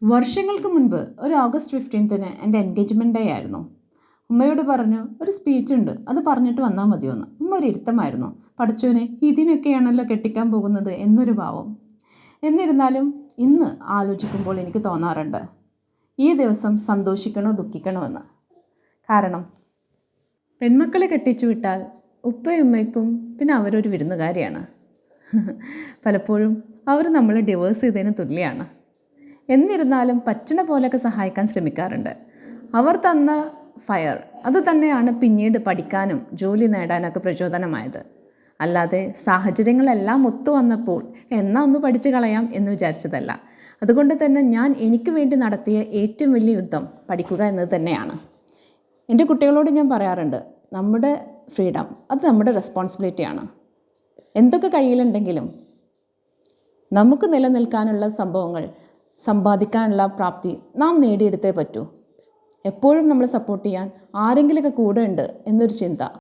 വർഷങ്ങൾക്ക് മുൻപ് ഒരു ഓഗസ്റ്റ് 15-ന് എൻ്റെ എൻഗേജ്മെൻ്റ് ഡേ ആയിരുന്നു. ഉമ്മയോട് പറഞ്ഞു, ഒരു സ്പീച്ച് ഉണ്ട്, അത് പറഞ്ഞിട്ട് വന്നാൽ മതിയൊന്ന്. ഉമ്മ ഒരു ഇരുത്തമായിരുന്നു. പഠിച്ചോനെ, ഇതിനൊക്കെയാണല്ലോ കെട്ടിക്കാൻ പോകുന്നത് എന്നൊരു ഭാവം. എന്നിരുന്നാലും ഇന്ന് ആലോചിക്കുമ്പോൾ എനിക്ക് തോന്നാറുണ്ട്, ഈ ദിവസം സന്തോഷിക്കണോ ദുഃഖിക്കണോ എന്ന്. കാരണം പെൺമക്കളെ കെട്ടിച്ചു വിട്ടാൽ ഉപ്പയും ഉമ്മയ്ക്കും പിന്നെ അവരൊരു വിരുന്നുകാരിയാണ്. പലപ്പോഴും അവർ നമ്മളെ ഡിവോഴ്സ് ചെയ്തതിന് തുല്യമാണ്. എന്നിരുന്നാലും പറ്റുന്ന പോലെയൊക്കെ സഹായിക്കാൻ ശ്രമിക്കാറുണ്ട്. അവർ തന്ന ഫയർ അത് തന്നെയാണ് പിന്നീട് പഠിക്കാനും ജോലി നേടാനൊക്കെ പ്രചോദനമായത്. അല്ലാതെ സാഹചര്യങ്ങളെല്ലാം ഒത്തു വന്നപ്പോൾ എന്നാ ഒന്ന് പഠിച്ചു കളയാം എന്ന് വിചാരിച്ചതല്ല. അതുകൊണ്ട് തന്നെ ഞാൻ എനിക്ക് വേണ്ടി നടത്തിയ ഏറ്റവും വലിയ യുദ്ധം പഠിക്കുക എന്നത് തന്നെയാണ്. എൻ്റെ കുട്ടികളോട് ഞാൻ പറയാറുണ്ട്, നമ്മുടെ ഫ്രീഡം അത് നമ്മുടെ റെസ്പോൺസിബിലിറ്റിയാണ്. എന്തൊക്കെ കയ്യിലുണ്ടെങ്കിലും നമുക്ക് നിലനിൽക്കാനുള്ള സംഭവങ്ങൾ, സമ്പാദിക്കാനുള്ള പ്രാപ്തി നാം നേടിയെടുത്തേ പറ്റൂ. എപ്പോഴും നമ്മൾ സപ്പോർട്ട് ചെയ്യാൻ ആരെങ്കിലുമൊക്കെ കൂടെ ഉണ്ട് എന്നൊരു ചിന്ത